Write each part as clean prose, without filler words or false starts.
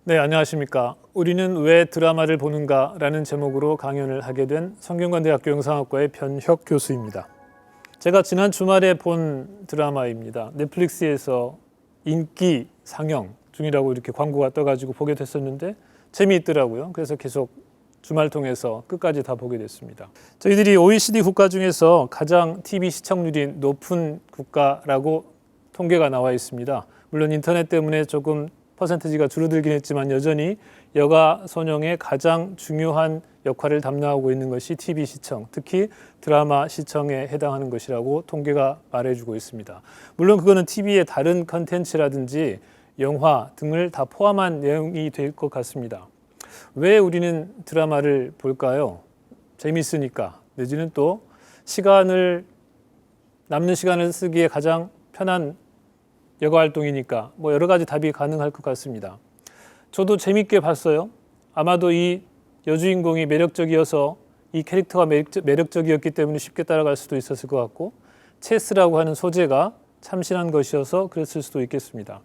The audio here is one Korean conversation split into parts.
네, 안녕하십니까. 우리는 왜 드라마를 보는가 라는 제목으로 강연을 하게 된 성균관대학교 영상학과의 변혁 교수입니다. 제가 지난 주말에 본 드라마입니다. 넷플릭스에서 인기 상영 중이라고 이렇게 광고가 떠가지고 보게 됐었는데 재미있더라고요. 그래서 계속 주말 통해서 끝까지 다 보게 됐습니다. 저희들이 OECD 국가 중에서 가장 TV 시청률이 높은 국가라고 통계가 나와 있습니다. 물론 인터넷 때문에 조금 퍼센티지가 줄어들긴 했지만 여전히 여가 손영의 가장 중요한 역할을 담당하고 있는 것이 TV 시청, 특히 드라마 시청에 해당하는 것이라고 통계가 말해주고 있습니다. 물론 그거는 TV의 다른 컨텐츠라든지 영화 등을 다 포함한 내용이 될 것 같습니다. 왜 우리는 드라마를 볼까요? 재미있으니까, 내지는 또 남는 시간을 쓰기에 가장 편한 여가 활동이니까 여러 가지 답이 가능할 것 같습니다. 저도 재밌게 봤어요. 아마도 이 여주인공이 매력적이어서 이 캐릭터가 매력적이었기 때문에 쉽게 따라갈 수도 있었을 것 같고, 체스라고 하는 소재가 참신한 것이어서 그랬을 수도 있겠습니다.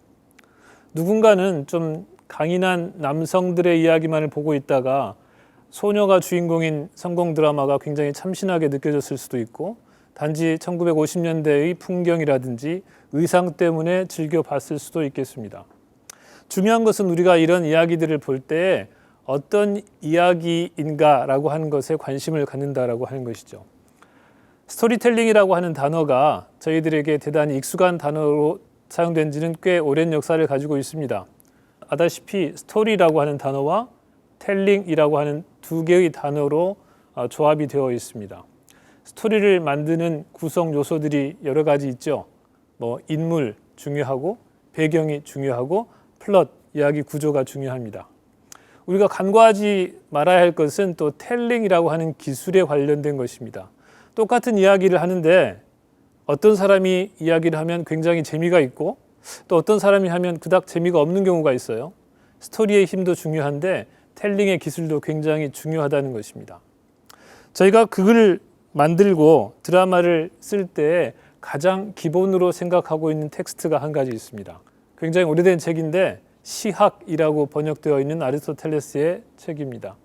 누군가는 좀 강인한 남성들의 이야기만을 보고 있다가 소녀가 주인공인 성공 드라마가 굉장히 참신하게 느껴졌을 수도 있고, 단지 1950년대의 풍경이라든지 의상 때문에 즐겨봤을 수도 있겠습니다. 중요한 것은 우리가 이런 이야기들을 볼 때 어떤 이야기인가라고 하는 것에 관심을 갖는다라고 하는 것이죠. 스토리텔링이라고 하는 단어가 저희들에게 대단히 익숙한 단어로 사용된 지는 꽤 오랜 역사를 가지고 있습니다. 아다시피 스토리라고 하는 단어와 텔링이라고 하는 두 개의 단어로 조합이 되어 있습니다. 스토리를 만드는 구성 요소들이 여러 가지 있죠. 인물 중요하고, 배경이 중요하고, 플롯, 이야기 구조가 중요합니다. 우리가 간과하지 말아야 할 것은 또 텔링이라고 하는 기술에 관련된 것입니다. 똑같은 이야기를 하는데 어떤 사람이 이야기를 하면 굉장히 재미가 있고, 또 어떤 사람이 하면 그닥 재미가 없는 경우가 있어요. 스토리의 힘도 중요한데 텔링의 기술도 굉장히 중요하다는 것입니다. 저희가 그걸 만들고 드라마를 쓸 때 가장 기본으로 생각하고 있는 텍스트가 한 가지 있습니다. 굉장히 오래된 책인데 시학이라고 번역되어 있는 아리스토텔레스의 책입니다.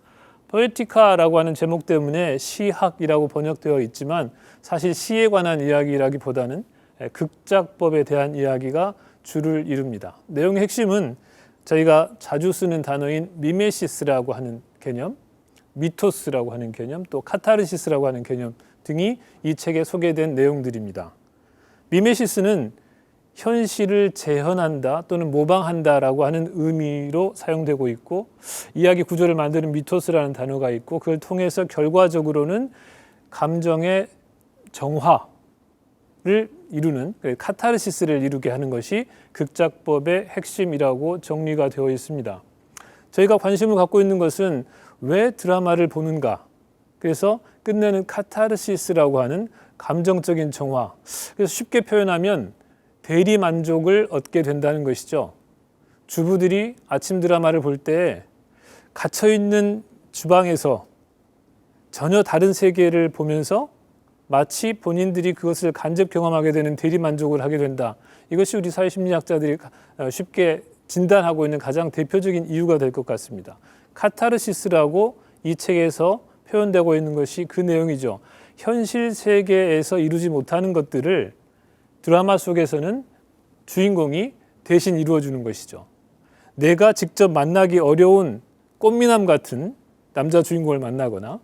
포에티카라고 하는 제목 때문에 시학이라고 번역되어 있지만 사실 시에 관한 이야기라기보다는 극작법에 대한 이야기가 주를 이룹니다. 내용의 핵심은 저희가 자주 쓰는 단어인 미메시스라고 하는 개념, 미토스라고 하는 개념, 또 카타르시스라고 하는 개념 등이 이 책에 소개된 내용들입니다. 미메시스는 현실을 재현한다 또는 모방한다라고 하는 의미로 사용되고 있고, 이야기 구조를 만드는 미토스라는 단어가 있고, 그걸 통해서 결과적으로는 감정의 정화를 이루는, 카타르시스를 이루게 하는 것이 극작법의 핵심이라고 정리가 되어 있습니다. 저희가 관심을 갖고 있는 것은 왜 드라마를 보는가? 그래서 끝내는 카타르시스라고 하는 감정적인 정화. 그래서 쉽게 표현하면 대리 만족을 얻게 된다는 것이죠. 주부들이 아침 드라마를 볼 때 갇혀있는 주방에서 전혀 다른 세계를 보면서 마치 본인들이 그것을 간접 경험하게 되는 대리 만족을 하게 된다. 이것이 우리 사회심리학자들이 쉽게 진단하고 있는 가장 대표적인 이유가 될 것 같습니다. 카타르시스라고 이 책에서 표현되고 있는 것이 그 내용이죠. 현실 세계에서 이루지 못하는 것들을 드라마 속에서는 주인공이 대신 이루어주는 것이죠. 내가 직접 만나기 어려운 꽃미남 같은 남자 주인공을 만나거나,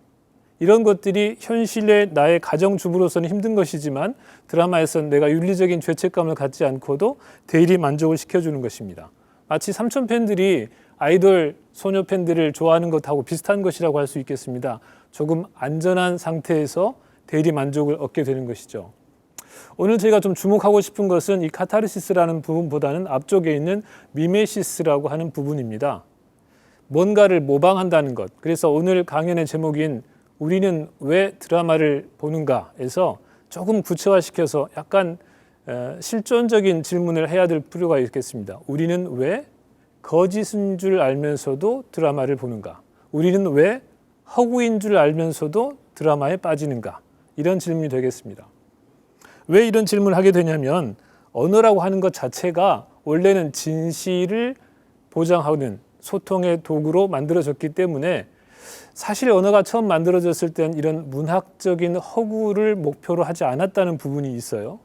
이런 것들이 현실의 나의 가정주부로서는 힘든 것이지만 드라마에서는 내가 윤리적인 죄책감을 갖지 않고도 대리 만족을 시켜주는 것입니다. 마치 삼촌 팬들이 아이돌 소녀 팬들을 좋아하는 것하고 비슷한 것이라고 할 수 있겠습니다. 조금 안전한 상태에서 대리 만족을 얻게 되는 것이죠. 오늘 저희가 좀 주목하고 싶은 것은 이 카타르시스라는 부분보다는 앞쪽에 있는 미메시스라고 하는 부분입니다. 뭔가를 모방한다는 것. 그래서 오늘 강연의 제목인 우리는 왜 드라마를 보는가에서 조금 구체화시켜서 약간 실존적인 질문을 해야 될 필요가 있겠습니다. 우리는 왜 거짓인 줄 알면서도 드라마를 보는가? 우리는 왜 허구인 줄 알면서도 드라마에 빠지는가? 이런 질문이 되겠습니다. 왜 이런 질문을 하게 되냐면, 언어라고 하는 것 자체가 원래는 진실을 보장하는 소통의 도구로 만들어졌기 때문에 사실 언어가 처음 만들어졌을 땐 이런 문학적인 허구를 목표로 하지 않았다는 부분이 있어요.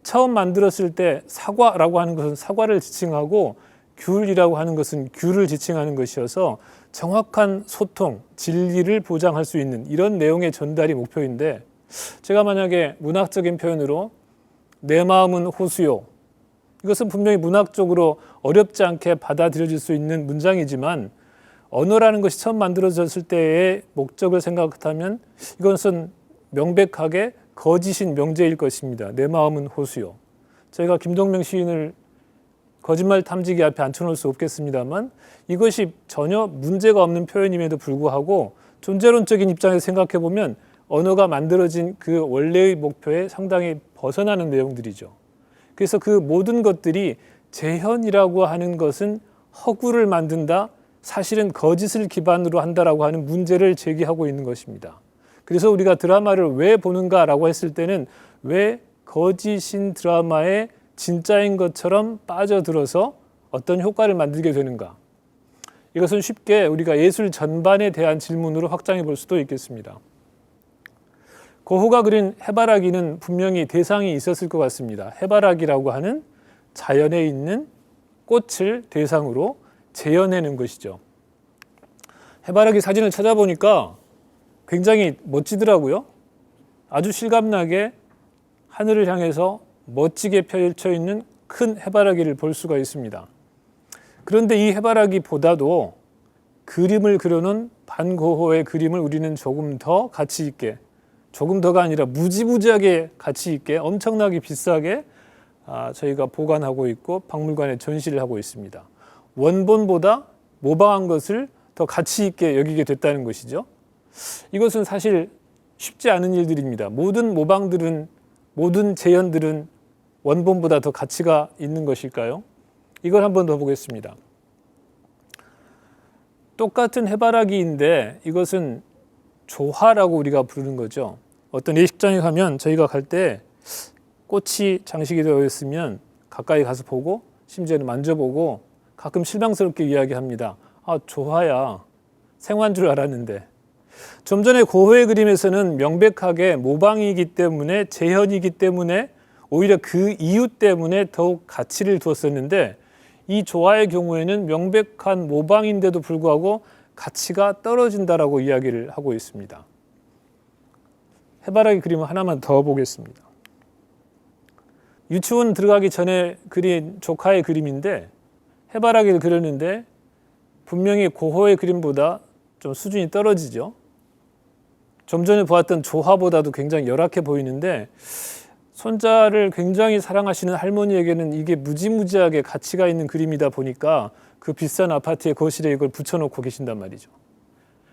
처음 만들었을 때 사과라고 하는 것은 사과를 지칭하고 귤이라고 하는 것은 귤을 지칭하는 것이어서 정확한 소통, 진리를 보장할 수 있는 이런 내용의 전달이 목표인데, 제가 만약에 문학적인 표현으로 내 마음은 호수요, 이것은 분명히 문학적으로 어렵지 않게 받아들여질 수 있는 문장이지만 언어라는 것이 처음 만들어졌을 때의 목적을 생각하면 이것은 명백하게 거짓인 명제일 것입니다. 내 마음은 호수요. 저희가 김동명 시인을 거짓말 탐지기 앞에 앉혀놓을 수 없겠습니다만 이것이 전혀 문제가 없는 표현임에도 불구하고 존재론적인 입장에서 생각해 보면 언어가 만들어진 그 원래의 목표에 상당히 벗어나는 내용들이죠. 그래서 그 모든 것들이 재현이라고 하는 것은 허구를 만든다, 사실은 거짓을 기반으로 한다라고 하는 문제를 제기하고 있는 것입니다. 그래서 우리가 드라마를 왜 보는가라고 했을 때는 왜 거짓인 드라마에 진짜인 것처럼 빠져들어서 어떤 효과를 만들게 되는가? 이것은 쉽게 우리가 예술 전반에 대한 질문으로 확장해 볼 수도 있겠습니다. 고흐가 그린 해바라기는 분명히 대상이 있었을 것 같습니다. 해바라기라고 하는 자연에 있는 꽃을 대상으로 재현해낸 것이죠. 해바라기 사진을 찾아보니까 굉장히 멋지더라고요. 아주 실감나게 하늘을 향해서 멋지게 펼쳐 있는 큰 해바라기를 볼 수가 있습니다. 그런데 이 해바라기보다도 그림을 그려놓은 반 고흐의 그림을 우리는 조금 더 가치 있게, 조금 더가 아니라 무지무지하게 가치 있게 엄청나게 비싸게 저희가 보관하고 있고 박물관에 전시를 하고 있습니다. 원본보다 모방한 것을 더 가치 있게 여기게 됐다는 것이죠. 이것은 사실 쉽지 않은 일들입니다. 모든 모방들은, 모든 재현들은 원본보다 더 가치가 있는 것일까요? 이걸 한번 더 보겠습니다. 똑같은 해바라기인데 이것은 조화라고 우리가 부르는 거죠. 어떤 예식장에 가면 저희가 갈 때 꽃이 장식이 되어 있으면 가까이 가서 보고 심지어는 만져보고 가끔 실망스럽게 이야기합니다. 아, 조화야. 생화인 줄 알았는데. 좀 전에 고흐의 그림에서는 명백하게 모방이기 때문에, 재현이기 때문에, 오히려 그 이유 때문에 더욱 가치를 두었었는데 이 조화의 경우에는 명백한 모방인데도 불구하고 가치가 떨어진다라고 이야기를 하고 있습니다. 해바라기 그림을 하나만 더 보겠습니다. 유치원 들어가기 전에 그린 조카의 그림인데 해바라기를 그렸는데 분명히 고흐의 그림보다 좀 수준이 떨어지죠. 좀 전에 보았던 조화보다도 굉장히 열악해 보이는데 손자를 굉장히 사랑하시는 할머니에게는 이게 무지무지하게 가치가 있는 그림이다 보니까 그 비싼 아파트의 거실에 이걸 붙여놓고 계신단 말이죠.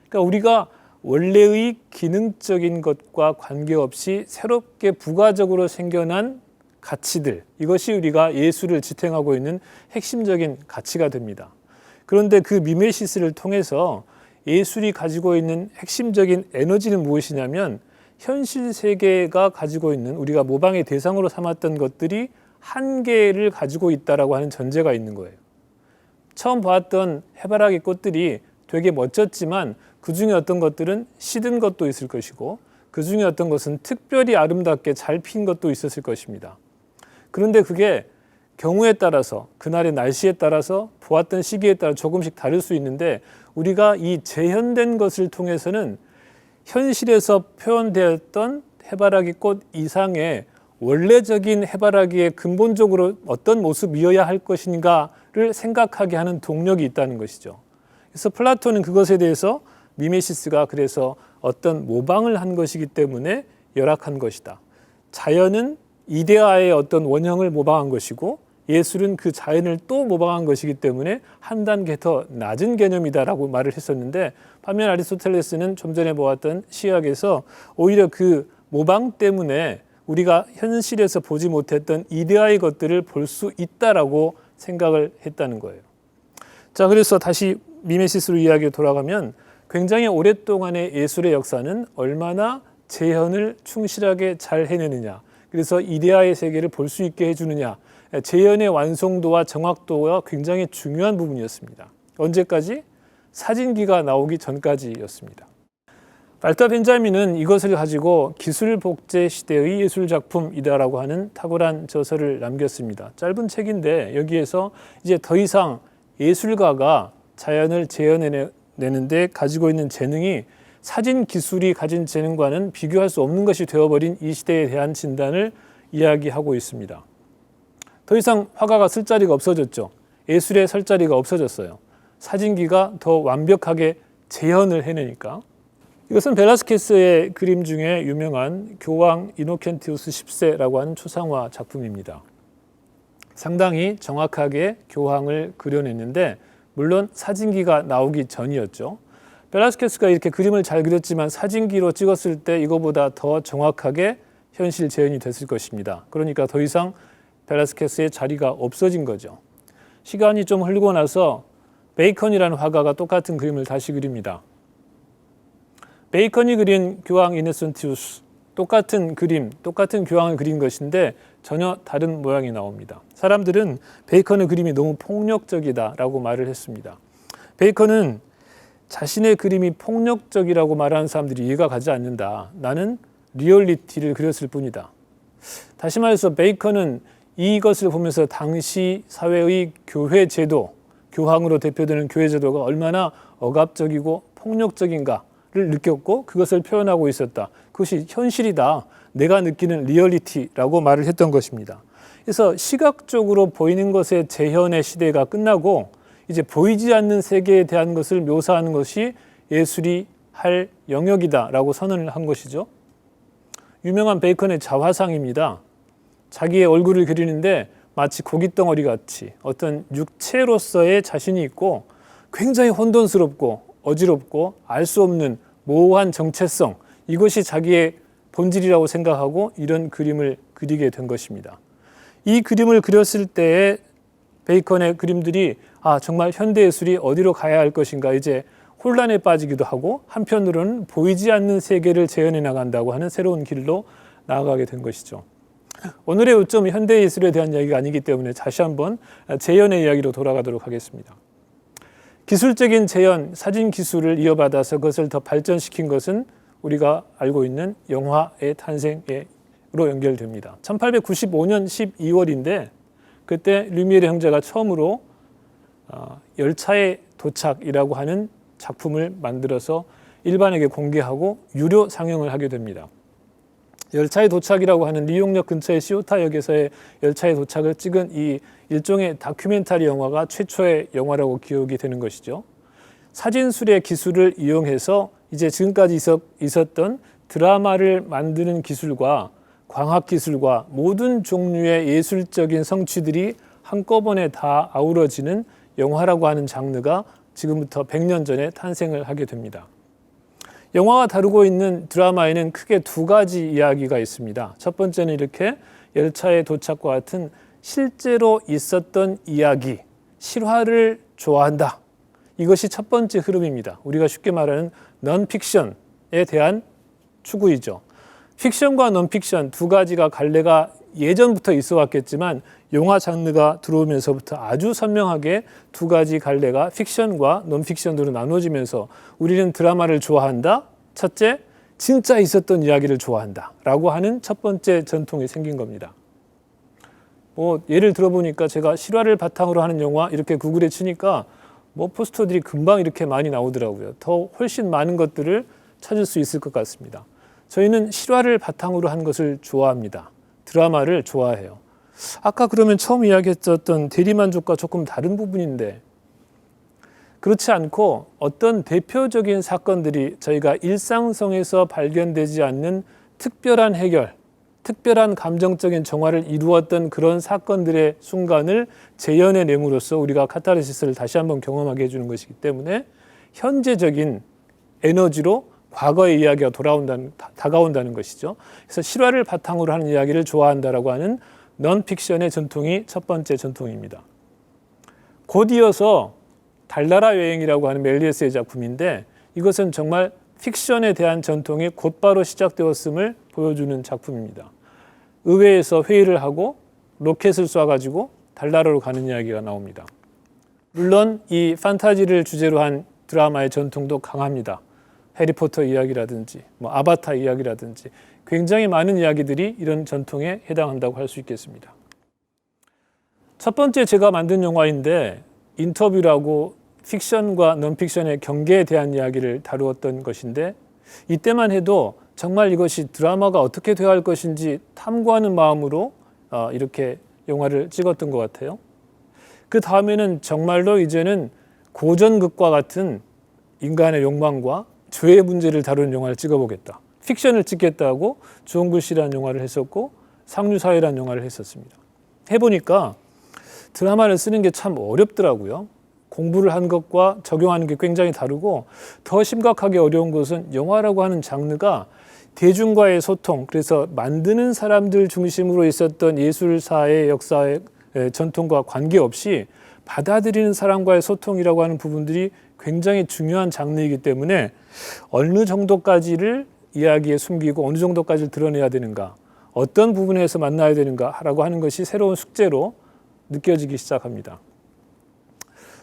그러니까 우리가 원래의 기능적인 것과 관계없이 새롭게 부가적으로 생겨난 가치들, 이것이 우리가 예술을 지탱하고 있는 핵심적인 가치가 됩니다. 그런데 그 미메시스를 통해서 예술이 가지고 있는 핵심적인 에너지는 무엇이냐면 현실 세계가 가지고 있는, 우리가 모방의 대상으로 삼았던 것들이 한계를 가지고 있다라고 하는 전제가 있는 거예요. 처음 보았던 해바라기 꽃들이 되게 멋졌지만 그 중에 어떤 것들은 시든 것도 있을 것이고 그 중에 어떤 것은 특별히 아름답게 잘 핀 것도 있었을 것입니다. 그런데 그게 경우에 따라서, 그날의 날씨에 따라서, 보았던 시기에 따라 조금씩 다를 수 있는데 우리가 이 재현된 것을 통해서는 현실에서 표현되었던 해바라기 꽃 이상의 원래적인 해바라기의 근본적으로 어떤 모습이어야 할 것인가를 생각하게 하는 동력이 있다는 것이죠. 그래서 플라톤은 그것에 대해서 미메시스가 그래서 어떤 모방을 한 것이기 때문에 열악한 것이다. 자연은 이데아의 어떤 원형을 모방한 것이고 예술은 그 자연을 또 모방한 것이기 때문에 한 단계 더 낮은 개념이다라고 말을 했었는데, 반면 아리스토텔레스는 좀 전에 보았던 시학에서 오히려 그 모방 때문에 우리가 현실에서 보지 못했던 이데아의 것들을 볼 수 있다라고 생각을 했다는 거예요. 자, 그래서 다시 미메시스로 이야기에 돌아가면 굉장히 오랫동안의 예술의 역사는 얼마나 재현을 충실하게 잘 해내느냐, 그래서 이데아의 세계를 볼 수 있게 해주느냐, 재현의 완성도와 정확도가 굉장히 중요한 부분이었습니다. 언제까지? 사진기가 나오기 전까지였습니다. 발터 벤자민은 이것을 가지고 기술 복제 시대의 예술 작품이다라고 하는 탁월한 저서를 남겼습니다. 짧은 책인데 여기에서 이제 더 이상 예술가가 자연을 재현해내는데 가지고 있는 재능이 사진 기술이 가진 재능과는 비교할 수 없는 것이 되어버린 이 시대에 대한 진단을 이야기하고 있습니다. 더 이상 화가가 쓸 자리가 없어졌죠. 예술에 설 자리가 없어졌어요. 사진기가 더 완벽하게 재현을 해내니까. 이것은 벨라스케스의 그림 중에 유명한 교황 이노켄티우스 10세라고 하는 초상화 작품입니다. 상당히 정확하게 교황을 그려냈는데 물론 사진기가 나오기 전이었죠. 벨라스케스가 이렇게 그림을 잘 그렸지만 사진기로 찍었을 때 이거보다 더 정확하게 현실 재현이 됐을 것입니다. 그러니까 더 이상 벨라스케스의 자리가 없어진 거죠. 시간이 좀 흐르고 나서 베이컨이라는 화가가 똑같은 그림을 다시 그립니다. 베이컨이 그린 교황 이노센티우스, 똑같은 그림, 똑같은 교황을 그린 것인데 전혀 다른 모양이 나옵니다. 사람들은 베이컨의 그림이 너무 폭력적이다라고 말을 했습니다. 베이컨은 자신의 그림이 폭력적이라고 말하는 사람들이 이해가 가지 않는다. 나는 리얼리티를 그렸을 뿐이다. 다시 말해서 베이컨은 이것을 보면서 당시 사회의 교회 제도, 교황으로 대표되는 교회 제도가 얼마나 억압적이고 폭력적인가를 느꼈고 그것을 표현하고 있었다. 그것이 현실이다. 내가 느끼는 리얼리티라고 말을 했던 것입니다. 그래서 시각적으로 보이는 것의 재현의 시대가 끝나고 이제 보이지 않는 세계에 대한 것을 묘사하는 것이 예술이 할 영역이다라고 선언을 한 것이죠. 유명한 베이컨의 자화상입니다. 자기의 얼굴을 그리는데 마치 고깃덩어리 같이 어떤 육체로서의 자신이 있고 굉장히 혼돈스럽고 어지럽고 알 수 없는 모호한 정체성, 이것이 자기의 본질이라고 생각하고 이런 그림을 그리게 된 것입니다. 이 그림을 그렸을 때의 베이컨의 그림들이 정말 현대예술이 어디로 가야 할 것인가 이제 혼란에 빠지기도 하고 한편으로는 보이지 않는 세계를 재현해 나간다고 하는 새로운 길로 나아가게 된 것이죠. 오늘의 요점은 현대예술에 대한 이야기가 아니기 때문에 다시 한번 재현의 이야기로 돌아가도록 하겠습니다. 기술적인 재현, 사진 기술을 이어받아서 그것을 더 발전시킨 것은 우리가 알고 있는 영화의 탄생으로 연결됩니다. 1895년 12월인데 그때 류미에르 형제가 처음으로 열차의 도착이라고 하는 작품을 만들어서 일반에게 공개하고 유료 상영을 하게 됩니다. 열차의 도착이라고 하는 리용역 근처의 시오타역에서의 열차의 도착을 찍은 이 일종의 다큐멘터리 영화가 최초의 영화라고 기억이 되는 것이죠. 사진술의 기술을 이용해서 이제 지금까지 있었던 드라마를 만드는 기술과 광학기술과 모든 종류의 예술적인 성취들이 한꺼번에 다 아우러지는 영화라고 하는 장르가 지금부터 100년 전에 탄생을 하게 됩니다. 영화가 다루고 있는 드라마에는 크게 두 가지 이야기가 있습니다. 첫 번째는 이렇게 열차의 도착과 같은 실제로 있었던 이야기, 실화를 좋아한다. 이것이 첫 번째 흐름입니다. 우리가 쉽게 말하는 넌픽션에 대한 추구이죠. 픽션과 넌픽션 두 가지가 갈래가 예전부터 있어 왔겠지만 영화 장르가 들어오면서부터 아주 선명하게 두 가지 갈래가 픽션과 넌픽션으로 나눠지면서 우리는 드라마를 좋아한다. 첫째, 진짜 있었던 이야기를 좋아한다. 라고 하는 첫 번째 전통이 생긴 겁니다. 예를 들어보니까 제가 실화를 바탕으로 하는 영화 이렇게 구글에 치니까 포스터들이 금방 이렇게 많이 나오더라고요. 더 훨씬 많은 것들을 찾을 수 있을 것 같습니다. 저희는 실화를 바탕으로 한 것을 좋아합니다. 드라마를 좋아해요. 아까 그러면 처음 이야기했었던 대리만족과 조금 다른 부분인데 그렇지 않고 어떤 대표적인 사건들이 저희가 일상성에서 발견되지 않는 특별한 해결, 특별한 감정적인 정화를 이루었던 그런 사건들의 순간을 재현해냄으로써 우리가 카타르시스를 다시 한번 경험하게 해주는 것이기 때문에 현재적인 에너지로 과거의 이야기가 다가온다는 것이죠. 그래서 실화를 바탕으로 하는 이야기를 좋아한다라고 하는 넌픽션의 전통이 첫 번째 전통입니다. 곧 이어서 달나라 여행이라고 하는 멜리에스의 작품인데 이것은 정말 픽션에 대한 전통이 곧바로 시작되었음을 보여주는 작품입니다. 의회에서 회의를 하고 로켓을 쏴가지고 달나라로 가는 이야기가 나옵니다. 물론 이 판타지를 주제로 한 드라마의 전통도 강합니다. 해리포터 이야기라든지 뭐 아바타 이야기라든지 굉장히 많은 이야기들이 이런 전통에 해당한다고 할 수 있겠습니다. 첫 번째 제가 만든 영화인데 인터뷰라고 픽션과 논픽션의 경계에 대한 이야기를 다루었던 것인데 이때만 해도 정말 이것이 드라마가 어떻게 되어야 할 것인지 탐구하는 마음으로 이렇게 영화를 찍었던 것 같아요. 그 다음에는 정말로 이제는 고전극과 같은 인간의 욕망과 죄의 문제를 다루는 영화를 찍어보겠다. 픽션을 찍겠다고 주홍글씨라는 영화를 했었고 상류사회라는 영화를 했었습니다. 해보니까 드라마를 쓰는 게 참 어렵더라고요. 공부를 한 것과 적용하는 게 굉장히 다르고 더 심각하게 어려운 것은 영화라고 하는 장르가 대중과의 소통, 그래서 만드는 사람들 중심으로 있었던 예술사의 역사의 전통과 관계없이 받아들이는 사람과의 소통이라고 하는 부분들이 굉장히 중요한 장르이기 때문에 어느 정도까지를 이야기에 숨기고 어느 정도까지를 드러내야 되는가, 어떤 부분에서 만나야 되는가라고 하는 것이 새로운 숙제로 느껴지기 시작합니다.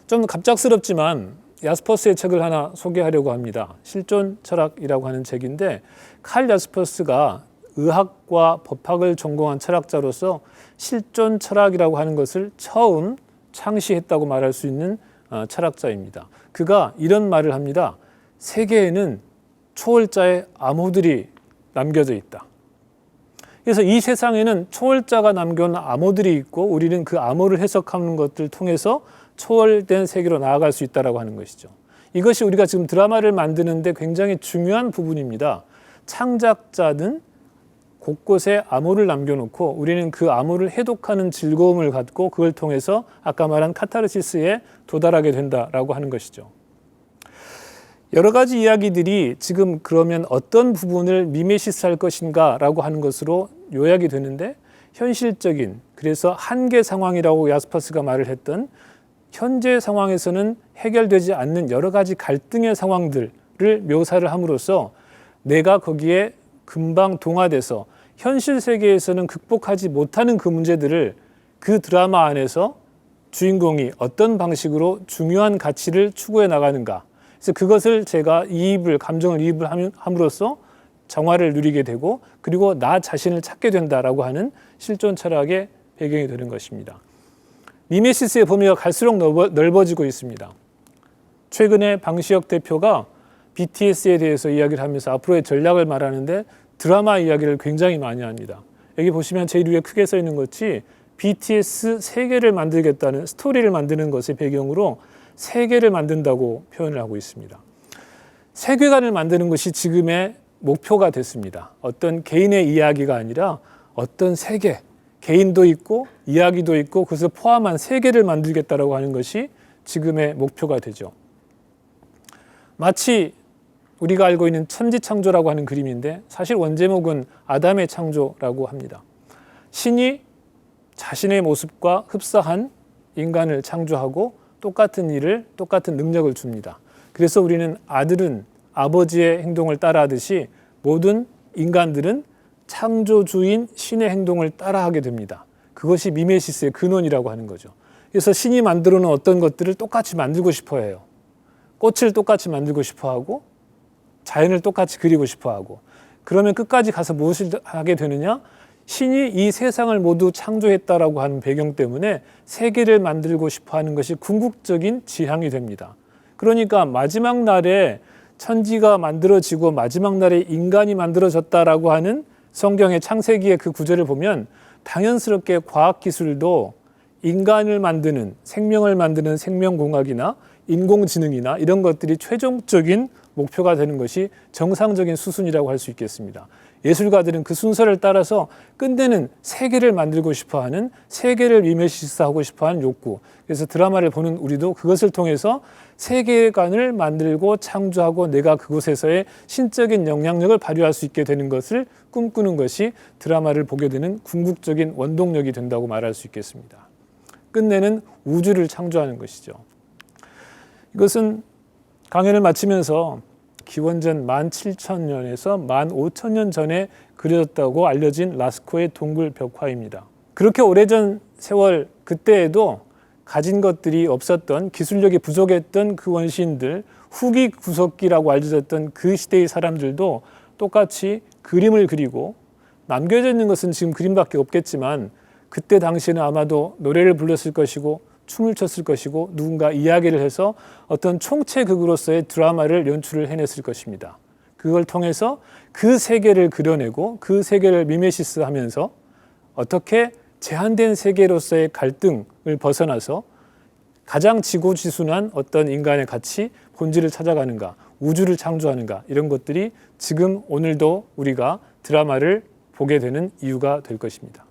좀 갑작스럽지만 야스퍼스의 책을 하나 소개하려고 합니다. 실존 철학이라고 하는 책인데 칼 야스퍼스가 의학과 법학을 전공한 철학자로서 실존 철학이라고 하는 것을 처음 창시했다고 말할 수 있는 철학자입니다. 그가 이런 말을 합니다. 세계에는 초월자의 암호들이 남겨져 있다. 그래서 이 세상에는 초월자가 남겨놓은 암호들이 있고 우리는 그 암호를 해석하는 것들을 통해서 초월된 세계로 나아갈 수 있다고 하는 것이죠. 이것이 우리가 지금 드라마를 만드는데 굉장히 중요한 부분입니다. 창작자는 곳곳에 암호를 남겨놓고 우리는 그 암호를 해독하는 즐거움을 갖고 그걸 통해서 아까 말한 카타르시스에 도달하게 된다라고 하는 것이죠. 여러 가지 이야기들이 지금 그러면 어떤 부분을 미메시스할 것인가 라고 하는 것으로 요약이 되는데 현실적인, 그래서 한계 상황이라고 야스퍼스가 말을 했던 현재 상황에서는 해결되지 않는 여러 가지 갈등의 상황들을 묘사를 함으로써 내가 거기에 금방 동화돼서 현실 세계에서는 극복하지 못하는 그 문제들을 그 드라마 안에서 주인공이 어떤 방식으로 중요한 가치를 추구해 나가는가. 그래서 그것을 제가 감정을 이입을 함으로써 정화를 누리게 되고 그리고 나 자신을 찾게 된다라고 하는 실존 철학의 배경이 되는 것입니다. 미메시스의 범위가 갈수록 넓어지고 있습니다. 최근에 방시혁 대표가 BTS에 대해서 이야기를 하면서 앞으로의 전략을 말하는데 드라마 이야기를 굉장히 많이 합니다. 여기 보시면 제일 위에 크게 써 있는 것이 BTS 세계를 만들겠다는 스토리를 만드는 것의 배경으로 세계를 만든다고 표현을 하고 있습니다. 세계관을 만드는 것이 지금의 목표가 됐습니다. 어떤 개인의 이야기가 아니라 어떤 세계, 개인도 있고 이야기도 있고 그것을 포함한 세계를 만들겠다라고 하는 것이 지금의 목표가 되죠. 마치 우리가 알고 있는 천지창조라고 하는 그림인데 사실 원제목은 아담의 창조라고 합니다. 신이 자신의 모습과 흡사한 인간을 창조하고 똑같은 일을, 똑같은 능력을 줍니다. 그래서 우리는 아들은 아버지의 행동을 따라하듯이 모든 인간들은 창조주인 신의 행동을 따라하게 됩니다. 그것이 미메시스의 근원이라고 하는 거죠. 그래서 신이 만들어 놓은 어떤 것들을 똑같이 만들고 싶어 해요. 꽃을 똑같이 만들고 싶어 하고 자연을 똑같이 그리고 싶어 하고 그러면 끝까지 가서 무엇을 하게 되느냐? 신이 이 세상을 모두 창조했다라고 하는 배경 때문에 세계를 만들고 싶어 하는 것이 궁극적인 지향이 됩니다. 그러니까 마지막 날에 천지가 만들어지고 마지막 날에 인간이 만들어졌다라고 하는 성경의 창세기의 그 구절을 보면 당연스럽게 과학기술도 인간을 만드는, 생명을 만드는 생명공학이나 인공지능이나 이런 것들이 최종적인 목표가 되는 것이 정상적인 수순이라고 할 수 있겠습니다. 예술가들은 그 순서를 따라서 끝내는 세계를 만들고 싶어하는, 세계를 미메시스하고 싶어하는 욕구. 그래서 드라마를 보는 우리도 그것을 통해서 세계관을 만들고 창조하고 내가 그곳에서의 신적인 영향력을 발휘할 수 있게 되는 것을 꿈꾸는 것이 드라마를 보게 되는 궁극적인 원동력이 된다고 말할 수 있겠습니다. 끝내는 우주를 창조하는 것이죠. 이것은 강연을 마치면서 기원전 17,000년에서 15,000년 전에 그려졌다고 알려진 라스코의 동굴 벽화입니다. 그렇게 오래전 세월 그때에도 가진 것들이 없었던, 기술력이 부족했던 그 원시인들, 후기 구석기라고 알려졌던 그 시대의 사람들도 똑같이 그림을 그리고, 남겨져 있는 것은 지금 그림밖에 없겠지만 그때 당시에는 아마도 노래를 불렀을 것이고 춤을 췄을 것이고 누군가 이야기를 해서 어떤 총체극으로서의 드라마를 연출을 해냈을 것입니다. 그걸 통해서 그 세계를 그려내고 그 세계를 미메시스하면서 어떻게 제한된 세계로서의 갈등을 벗어나서 가장 지고지순한 어떤 인간의 가치, 본질을 찾아가는가, 우주를 창조하는가, 이런 것들이 지금 오늘도 우리가 드라마를 보게 되는 이유가 될 것입니다.